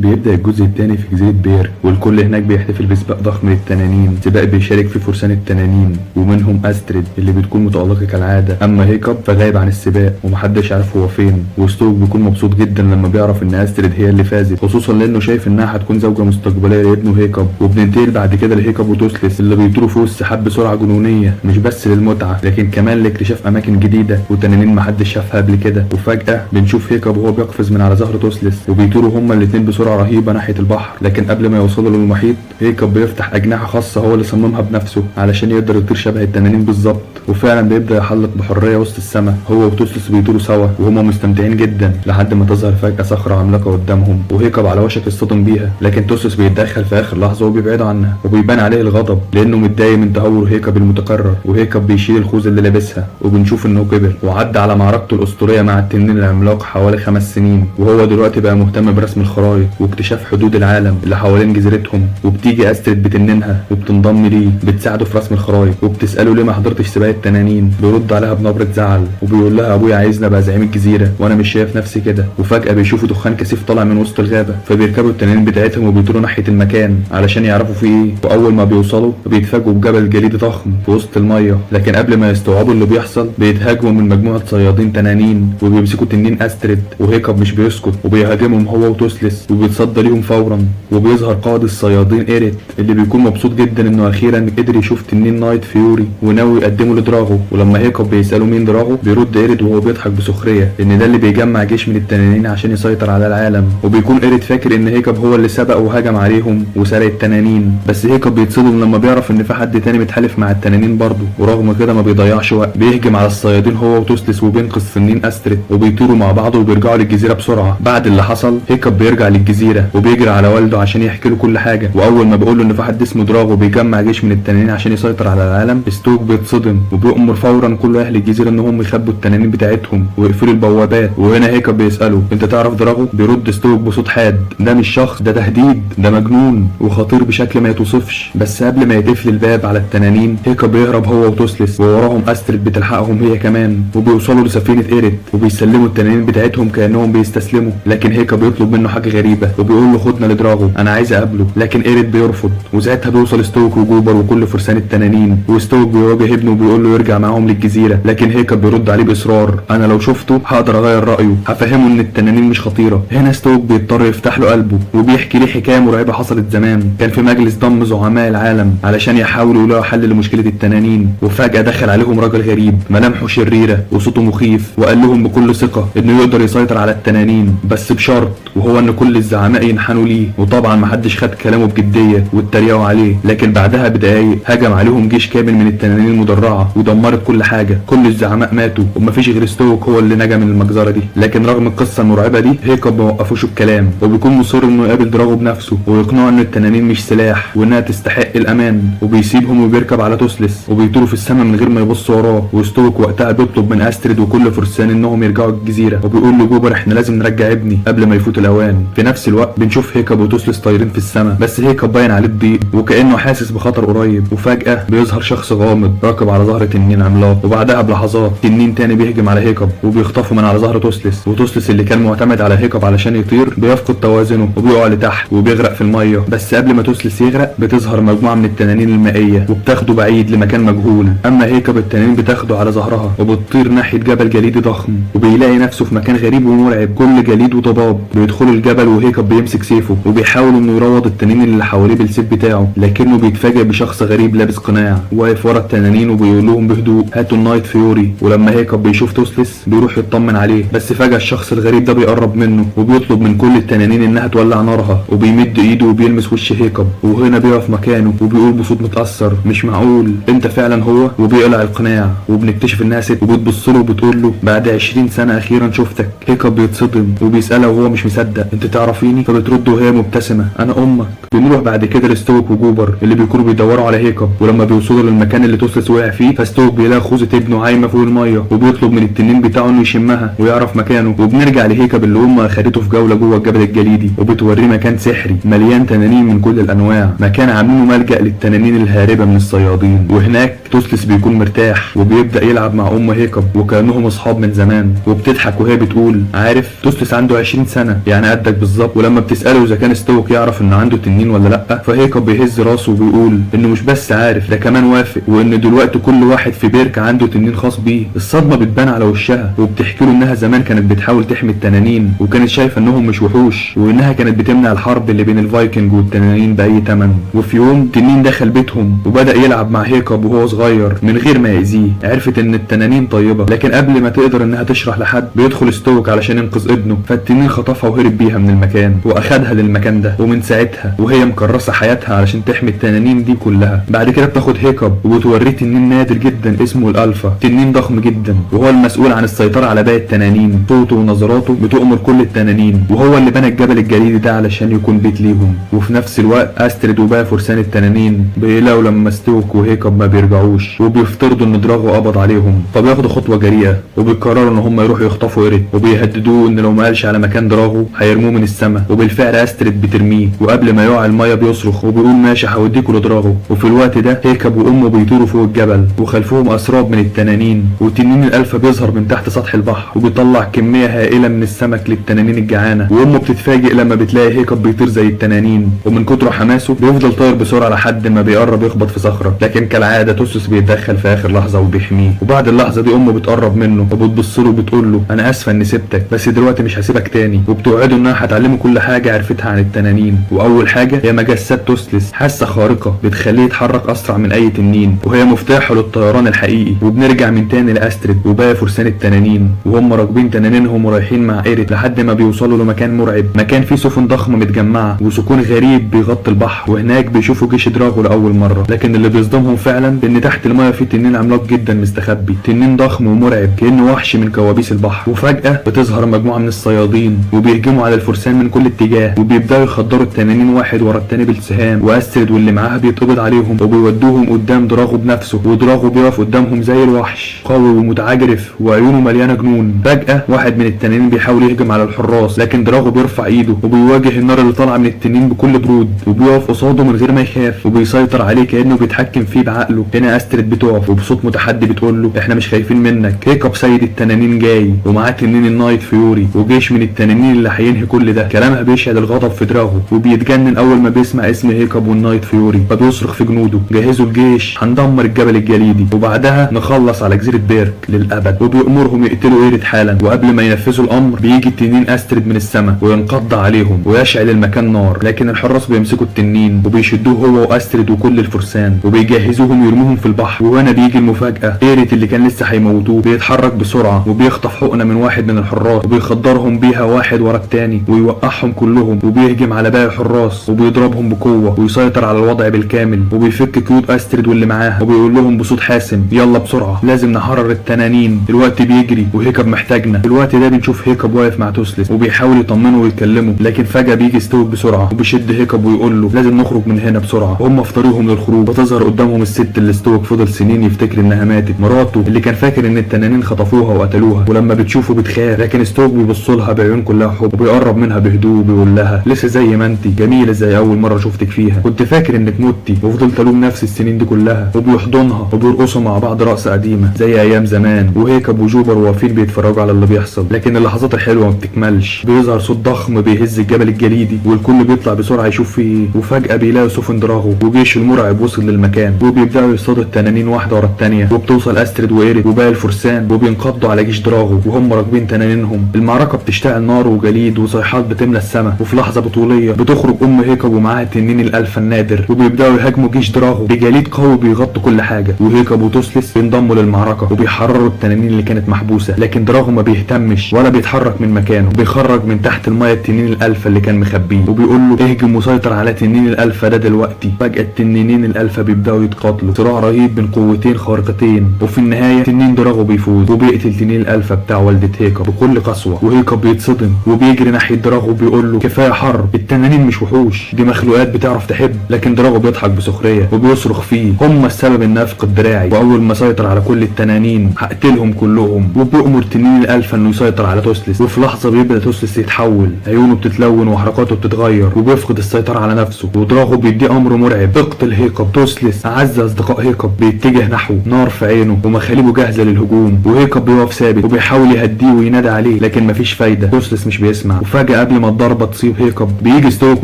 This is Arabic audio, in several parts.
بيبدأ الجزء الثاني في جزيرة بير، والكل هناك بيحتفل بسباق ضخم للتنانين، سباق بيشارك فيه فرسان التنانين ومنهم أستريد اللي بتكون متألقة كالعادة. أما هيكب فغايب عن السباق ومحدش عارف هو فين، وستوك بيكون مبسوط جدا لما بيعرف إن أستريد هي اللي فازت، خصوصا لأنه شايف إنها هتكون زوجة مستقبلية لابنه هيكب. وبننتقل بعد كده لهيكب وتوسلس اللي بيطيروا فوق السحاب بسرعة جنونية، مش بس للمتعة لكن كمان لاكتشاف أماكن جديدة وتنانين محدش شافها قبل كده. وفجأة بنشوف هيكب وهو بيقفز من على ظهر توسلس وبيطيروا هما الاتنين بسرعة رهيبة ناحية البحر. لكن قبل ما يوصلوا للمحيط هيكب بيفتح أجنحة خاصة هو اللي صممها بنفسه علشان يقدر يطير شبه التنانين بالظبط، وفعلا بيبدأ يحلق بحرية وسط السماء. هو وتوسلس بيطيروا سوا وهما مستمتعين جدا لحد ما تظهر فجأة صخرة عملاقة قدامهم وهيكب على وشك يصطدم بيها، لكن توسلس بيتدخل في آخر لحظة وبيبعد عنها، وبيبان عليه الغضب لأنه متضايق من تهور هيكب المتكرر. وهيكب بيشيل الخوذة اللي لابسها وبنشوف إنه كبر وعدى على معركته الأسطورية مع التنين العملاق حوالي 5 سنين، وهو دلوقتي بقى مهتم برسم الخرايط واكتشاف حدود العالم اللي حوالين جزيرتهم. وبتيجي أستريد بتنينها وبتنضم ليه، بتساعده في رسم الخرايط وبتسأله ليه ما حضرتش سباق التنانين. بيرد عليها بنبرة زعل وبيقول لها أبويا عايزني أبقى زعيم الجزيرة وأنا مش شايف نفسي كده. وفجأة بيشوفوا دخان كثيف طالع من وسط الغابة، فبيركبوا التنانين بتاعتهم وبيطيروا ناحية المكان علشان يعرفوا فيه إيه. وأول ما بيوصلوا بيتفاجئوا بجبل جليدي ضخم في وسط المية، لكن قبل ما يستوعبوا اللي بيحصل بيتهاجموا من مجموعة صيادين تنانين وبيمسكوا تنين أستريد. وهيكب مش بيسكت وبيهاجمهم هو وتوسلس وبيتصدى ليهم فورا. وبيظهر قائد الصيادين إيريت اللي بيكون مبسوط جدا انه اخيرا قدر يشوف تنين نايت فيوري وناوي يقدمه لدراغو. ولما هيكب بيسأله مين دراغو بيرد إيريت وهو بيضحك بسخرية ان ده اللي بيجمع جيش من التنانين عشان يسيطر على العالم. وبيكون إيريت فاكر ان هيكب هو اللي سبق وهجم عليهم وسرق التنانين، بس هيكب بيتصدم لما بيعرف ان في حد تاني متحالف مع التنانين برضه. ورغم كده ما بيضيعش وقت، بيهجم على الصيادين هو وتوسلس وبينقذ تنين أستريد وبيطيروا مع بعض وبيرجعوا للجزيرة بسرعة. بعد اللي حصل هيكب بيرجع للجزيرة وبيجري على والده عشان يحكي له كل حاجة. واول ما بيقول له ان في حد اسمه دراغو بيجمع جيش من التنانين عشان يسيطر على العالم، ستوك بيتصدم وبيأمر فورا كل اهل الجزيره انهم يخبوا التنانين بتاعتهم ويقفلوا البوابات. وهنا هيكب بيسأله انت تعرف دراغو؟ بيرد ستوك بصوت حاد ده مش شخص، ده تهديد، ده مجنون وخطير بشكل ما يتوصفش. بس قبل ما يتقفل الباب على التنانين هيكب بيهرب هو وتوسلس، ووراهم أستريد بتلحقهم هي كمان، وبيوصلوا لسفينه إيريت وبيسلموا التنانين بتاعتهم كانهم بيستسلموا. لكن هيكب بيطلب منه حاجه غريبه وبيقول له خدنا لدراغو انا عايز اقابله، لكن إيريت بيرفض. وساعتها بيوصل ستوك وجوبر وكل فرسان التنانين، وستوك بيواجه ابنه وبيقول له يرجع معاهم للجزيره، لكن هيكب بيرد عليه باصرار انا لو شفته هقدر اغير رايه، هفهمه ان التنانين مش خطيره. هنا ستوك بيضطر يفتح له قلبه وبيحكي ليه حكايه مرعبه حصلت زمان. كان في مجلس ضم زعماء العالم علشان يحاولوا يلاقوا حل لمشكله التنانين، وفجاه دخل عليهم راجل غريب ملامحه شريره وصوته مخيف، وقال لهم بكل ثقه انه يقدر يسيطر على التنانين بس بشرط، وهو ان كل الزعماء ينحنوا ليه. وطبعا محدش خد كلامه بجديه واتريقوا عليه. لكن بعدها بدقايق هجم عليهم جيش كامل من التنانين المدرعه ودمرت كل حاجه، كل الزعماء ماتوا ومفيش غير ستوك هو اللي نجا من المجزره دي. لكن رغم القصه المرعبه دي هيكب ما وقفوش الكلام، وبيكون مصر انه يقابل دراغو بنفسه ويقنعه ان التنانين مش سلاح وانها تستحق الامان. وبيسيبهم وبيركب على توسلس وبيطيروا في السماء من غير ما يبص وراه. وستوك وقتها بيطلب من أستريد وكل فرسان انهم يرجعوا الجزيره، وبيقول لجوبر احنا لازم نرجع ابني قبل ما يفوت الاوان. في نفس الوقت بنشوف هيكب وتوسلس طايرين في السماء، بس هيكب باين عليه الضيق وكانه حاسس بخطر قريب. وفجاه بيظهر شخص غامض راكب على ظهر تنين عملاق، وبعدها بلحظات تنين تاني بيهجم على هيكب وبيخطفه من على ظهر توسلس. وتوسلس اللي كان معتمد على هيكب علشان يطير بيفقد توازنه وبيقع لتحت وبيغرق في الميه. بس قبل ما توسلس يغرق بتظهر مجموعه من التنانين المائيه وبتاخده بعيد لمكان مجهول. اما هيكب التنانين بتاخده على ظهرها وبتطير ناحيه جبل جليدي ضخم، وبيلاقي نفسه في مكان غريب ومرعب كل جليد وضباب. بيدخلوا الجبل وهيكب بيمسك سيفه وبيحاول انه يروض التنين اللي حواليه بالسيف بتاعه، لكنه بيتفاجئ بشخص غريب لابس قناع واقف ورا التنانين وبيقول لهم بهدوء هاتوا النايت فيوري. ولما هيكب بيشوف توسلس بيروح يطمن عليه، بس فجأة الشخص الغريب ده بيقرب منه وبيطلب من كل التنانين انها تولع نارها، وبيمد ايده وبيلمس وش هيكب. وهنا بيقف مكانه وبيقول بصوت متأثر مش معقول انت فعلا هو. وبيقلع القناع وبنكتشف انها ست وبتبص له وبتقول له بعد 20 سنة اخيرا شفتك. هيكب بيتصدم وبيسألها وهو مش مصدق انت تعرفيني؟ فبترد وهي مبتسمة انا امك. بنروح بعد كده لستوك وجوبر اللي بيكونوا بيدوروا على هيكب، ولما بيوصلوا للمكان اللي توسلس وقع فيه فستوك بيلاقي خوذة ابنه عايمة فوق المية وبيطلب من التنين بتاعه انه يشمها ويعرف مكانه. وبنرجع لهيكب اللي امه اخدته في جولة جوه الجبل الجليدي وبتوريه مكان سحري مليان تنانين من كل الانواع، مكان عاملينه ملجأ للتنانين الهاربة من الصيادين. وهناك توسلس بيكون مرتاح وبيبدأ يلعب مع ام هيكب وكأنهم اصحاب من زمان، وبتضحك وهي بتقول عارف توسلس عنده 20 سنة يعني قدك بالظبط. بالظبط. ولما بتساله اذا كان ستوك يعرف ان عنده تنين ولا لا، فهيكب بيهز راسه وبيقول انه مش بس عارف، ده كمان وافق، وان دلوقتي كل واحد في بيرك عنده تنين خاص بيه. الصدمه بتبان على وشها، وبتحكي له انها زمان كانت بتحاول تحمي التنانين، وكانت شايفه انهم مش وحوش، وانها كانت بتمنع الحرب اللي بين الفايكنج والتنانين باي تمن. وفي يوم تنين دخل بيتهم وبدا يلعب مع هيكب وهو صغير من غير ما يأذيه. عرفت ان التنانين طيبه، لكن قبل ما تقدر انها تشرح لحد بيدخل ستوك علشان ينقذ ابنه، فالتنين خطفها وهرب بيها من المكان واخدها للمكان ده، ومن ساعتها وهي مكرسه حياتها علشان تحمي التنانين دي كلها. بعد كده بتاخد هيكب وبتوريه تنين نادر جدا اسمه الالفا، تنين ضخم جدا وهو المسؤول عن السيطره على باقي التنانين. صوته ونظراته بتؤمر كل التنانين، وهو اللي بنى الجبل الجليدي ده علشان يكون بيت ليهم. وفي نفس الوقت استريد وباقي فرسان التنانين بيلاقوا لما ستوك وهيكب ما بيرجعوش، وبيفترضوا ان دراغو قبض عليهم، فبياخدوا خطوه جريئه وبيقرروا ان هم يروحوا يخطفوا ايريت، وبيهددوه ان لو ما قالش على مكان دراغو هيرموه من السماء. وبالفعل استريد بترميه، وقبل ما يقع الميه بيصرخ وبيقول ماشي هوديكوا لدراغو. وفي الوقت ده هيكب وامه بيطيروا فوق الجبل وخلفهم اسراب من التنانين، وتنين الالفا بيظهر من تحت سطح البحر وبيطلع كميه هائله من السمك للتنانين الجعانه. وامه بتتفاجئ لما بتلاقي هيكب بيطير زي التنانين، ومن كتر حماسه بيفضل طاير بسرعه لحد ما بيقرب يخبط في صخره، لكن كالعاده توسوس بيتدخل في اخر لحظه وبيحميه. وبعد اللحظه دي امه بتقرب منه وبتبص له وبتقول له انا اسفه اني سبتك، بس دلوقتي مش هسيبك تاني، وبتوعده انها هتعلمه كل حاجه عرفتها عن التنانين. واول حاجه هي مجسات توسلس، حاسه خارقه بتخليه يتحرك اسرع من اي تنين، وهي مفتاحه للطيران الحقيقي. وبنرجع من تاني لاستريد وباقي فرسان التنانين وهم راكبين تنانينهم ورايحين مع ايريت لحد ما بيوصلوا لمكان مرعب، مكان فيه سفن ضخمه متجمعه وسكون غريب بيغطي البحر، وهناك بيشوفوا جيش دراغو لاول مره. لكن اللي بيصدمهم فعلا ان تحت المايه في تنين عملاق جدا مستخبي، تنين ضخم ومرعب كانه وحش من كوابيس البحر. وفجاه بتظهر مجموعه من الصيادين وبيهجموا على الفرسان من كل اتجاه، وبيبداوا يخدروا التنانين واحد ورا التاني بالسهام، واسترد واللي معاها بيتقبض عليهم وبيودوهم قدام دراغو بنفسه. ودراغو بيقف قدامهم زي الوحش، قوي ومتعجرف وعيونه مليانه جنون. فجاه واحد من التنانين بيحاول يهجم على الحراس، لكن دراغو بيرفع ايده وبيواجه النار اللي طالعه من التنين بكل برود، وبيقف قصاده من غير ما يخاف وبيسيطر عليه كانه بيتحكم فيه بعقله. هنا استرد بتقف وبصوت متحدي بتقول له احنا مش خايفين منك، هيكب سيد التنانين جاي ومعاه تنين النايت فيوري وجيش من التنانين اللي هينهي كل ده. كلامها بيشعل الغضب في دراغو وبيتجنن اول ما بيسمع اسم هيكب والنايت فيوري، فبيصرخ في جنوده جهزوا الجيش هندمر الجبل الجليدي وبعدها نخلص على جزيره بيرك للابد. وبيأمرهم يقتلوا ايريت حالا، وقبل ما ينفذوا الامر بيجي التنين استرد من السماء وينقض عليهم ويشعل المكان نار، لكن الحراس بيمسكوا التنين وبيشدوه هو واسترد وكل الفرسان وبيجهزوهم يرموهم في البحر. وهنا بيجي المفاجاه، ايريت اللي كان لسه هيموتوه بيتحرك بسرعه وبيخطف حقنه من واحد من الحراس وبيخدرهم بيها واحد ورا التاني ويوقعهم كلهم، وبيهجم على باقي الحراس وبيضربهم بقوه ويسيطر على الوضع بالكامل، وبيفك قيود استرد واللي معاه وبيقول لهم بصوت حاسم يلا بسرعه لازم نحرر التنانين، الوقت بيجري وهيكب محتاجنا. في الوقت ده بنشوف هيكب واقف مع توسلس وبيحاول يطمنه ويكلمه، لكن فجاه بيجي ستوك بسرعه وبيشد هيكب ويقول له لازم نخرج من هنا بسرعه. وهم في طريقهم للخروج بتظهر قدامهم الست اللي ستوك فضل سنين يفتكر انها ماتت، مراته اللي كان فاكر ان التنانين خطفوها وقتلوها. ولما بتشوفه بتخاف، لكن ستوك بيبص لها بعيون كلها حب وبيقرب منها بهدوء وبيقول لها لسه زي ما انتي جميله زي اول مره شفتك فيها، كنت فاكر انك متي وفضلت الوم نفس السنين دي كلها. وبيحضنها وبيرقصوا مع بعض رقصه قديمه زي ايام زمان، وهيكب وجوبر واقفين بيتفرجوا على اللي بيحصل. لكن اللحظات الحلوه ما بتكملش، بيظهر صوت ضخم بيهز الجبل الجليدي والكل بيطلع بسرعه يشوف فيه ايه، وفجاه بيلاقوا سفن دراغو وجيش المرعب وصل للمكان وبيبداوا يصطادوا التنانين واحده ورا الثانيه، وبتوصل استرد وايريت وباقي الفرسان وبينقضوا على جيش دراغو وهم راكبين تنانينهم. المعركه بتشتعل نار وجليد وصيحات بتملى السماء، وفي لحظه بطوليه بتخرج هيكب ومعاها التنين الالفا النادر وبيبداوا يهاجموا جيش دراغو بجليد قوي بيغطي كل حاجه. وهيكب وتوسلس بينضموا للمعركه وبيحرروا التنانين اللي كانت محبوسه، لكن دراغو ما بيهتمش ولا بيتحرك من مكانه، بيخرج من تحت المايه التنين الالفا اللي كان مخبيه وبيقول له اهجم وسيطر على تنين الالفا ده دلوقتي. فجاه التنينين الالفا بيبداوا يتقاتلوا صراع رهيب بين قوتين خارقتين، وفي النهايه تنين دراغو بيفوز وبيقتل تنين الالفا بتاع والده هيكب بكل قسوه. وهيكب بيتصدم وبيجري ناحيه دراغو وبيقول له كفايه حرب، التنانين مش وحوش، دي مخلوقات بتعرف تحب. لكن دراغو بيضحك بسخريه وبيصرخ فيه هم السبب ان افقد دراعي، واول ما اسيطر على كل التنانين هقتلهم كلهم. وبيأمر تنين الالفا انه يسيطر على توسلس، وفي لحظه بيبدا توسلس يتحول، عيونه بتتلون وحركاته بتتغير وبيفقد السيطره على نفسه، ودراغو بيديه امر مرعب اقتل هيكب. توسلس اعز اصدقاء هيكب بيتجه نحوه، نار في عينه ومخالبه جاهزه للهجوم، وهيكب بيقف ثابت وبيحاول يهديه وينادي عليه لكن مفيش فايده، توسلس مش بيسمع. وفجاه قبل قبل ما الضربه تصيب هيكب بيجي ستوك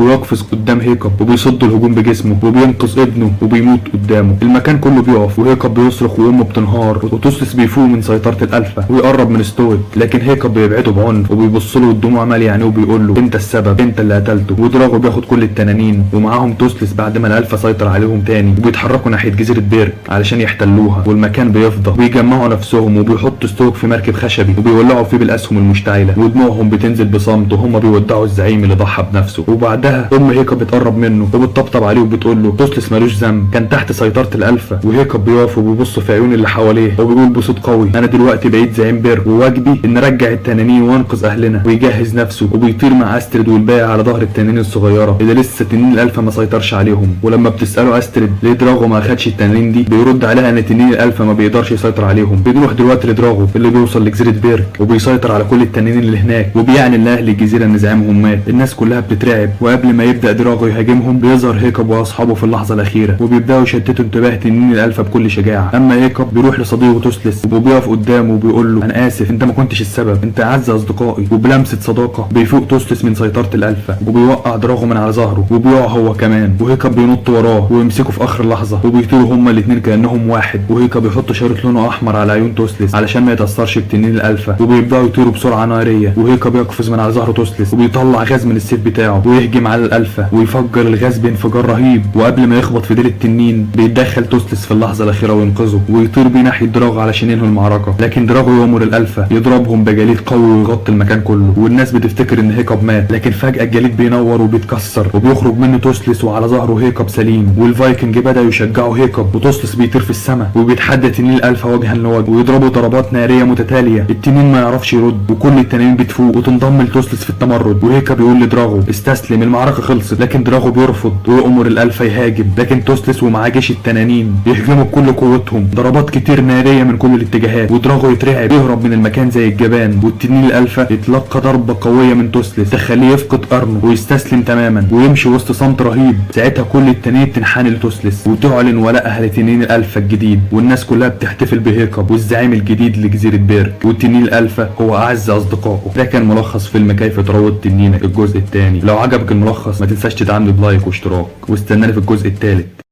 ويقفز قدام هيكب وبيصد الهجوم بجسمه وبينقذ ابنه وبيموت قدامه. المكان كله بيقف وهيكب بيصرخ وامه بتنهار وتوسلس بيفوق من سيطره الالفا ويقرب من ستوك، لكن هيكب بيبعده بعنف وبيبص له والدموع ماليه عينيه وبيقول له انت السبب، انت اللي قتلته. ودراغو بياخد كل التنانين ومعاهم توسلس بعد ما الالفا سيطر عليهم تاني وبيتحركوا ناحيه جزيره بيرك علشان يحتلوها، والمكان بيفضى وبيجمعوا نفسهم وبيحطوا ستوك في مركب خشبي وبيولعوا فيه بالاسهم المشتعله ودموعهم بتنزل بصمت وهم بيودعوا الزعيم اللي ضحى بنفسه. وبعدها هيكب بتقرب منه وبتطبطب عليه وبتقول له توسلس مالوش ذنب، كان تحت سيطره الالفا. وهيكب بيقف وبيبص في عيون اللي حواليه وبيقول بصوت قوي انا دلوقتي بقيت زعيم بيرك وواجبي ان ارجع التنانين وانقذ اهلنا. ويجهز نفسه وبيطير مع استريد والباقي على ظهر التنانين الصغيره اللي لسه تنين الالفا ما سيطرش عليهم. ولما بتساله استريد ليه دراغو ما اخدش التنانين دي بيرد عليها ان تنين الالفا ما بيقدرش يسيطر عليهم. بنروح دلوقتي لدراغو اللي بيوصل لجزيره بيرك وبيسيطر على كل التنانين اللي هناك وبيعلن لاهل الجزيره ان زعيمهم مات. الناس كلها بتترعب وقبل ما يبدا دراغو يهاجمهم بيظهر هيكب واصحابه في اللحظه الاخيره وبيبداوا يشتتوا انتباه تنين الالفا بكل شجاعه. اما هيكب بيروح لصديقه توسلس وبيقف قدامه وبيقول له انا اسف، انت ما كنتش السبب، انت اعز اصدقائي. وبلمسه صداقه بيفوق توسلس من سيطره الالفا وبيوقع دراغو من على ظهره وبيقع هو كمان، وهيكب بينط وراه ويمسكه في اخر لحظه وبيطيروا هما الاثنين كانهم واحد. وهيكب بيحط شريط لونه احمر على عيون توسلس علشان ما يتاثرش بتنين الالفا وبيبداوا يطيروا بسرعه ناريه. وهيكب يقفز من على ظهر توسلس وبيطلع غاز من السيف بتاعه ويهجم على الالفا ويفجر الغاز بانفجار رهيب. وقبل ما يخبط في ديل التنين بيتدخل توسلس في اللحظه الاخيره وينقذه ويطير بيه ناحيه دراغو علشان ينهوا المعركه، لكن دراغو يامر الالفا يضربهم بجليد قوي ويغطي المكان كله. والناس بتفتكر ان هيكب مات، لكن فجاه الجليد بينور وبيتكسر وبيخرج منه توسلس وعلى ظهره هيكب سليم. والفايكنج بداوا يشجعوا هيكب وتوسلس بيطير في السماء وبيتحدى تنين الالفا وجها لوجه ويضربوا ضربات ناريه متتاليه. التنين ما يعرفش يرد وكل التنانين بتفوق وتنضم لتوسلس في التمرد. وهيكب بيقول لدراغو استسلم، المعركه خلصت، لكن دراغو بيرفض ويأمر الالفا يهاجم، لكن توسلس ومعاه جيش التنانين بيهجموا بكل قوتهم، ضربات كتير ناريه من كل الاتجاهات ودراغو يترعب يهرب من المكان زي الجبان. والتنين الالفا يتلقى ضربه قويه من توسلس تخليه يفقد قرنه ويستسلم تماما ويمشي وسط صمت رهيب. ساعتها كل التنانين بتنحني لتوسلس وتعلن ولاءها لتنين الالفا الجديد، والناس كلها بتحتفل بهيكب والزعيم الجديد لجزيره بيرك. والتنين الالفا هو اعز اصدقائه. ده كان ملخص فيلم كيف تروض تنينك الجزء الثاني. لو عجبك الملخص ما تنساش تدعمني بلايك واشتراك واستناني في الجزء الثالث.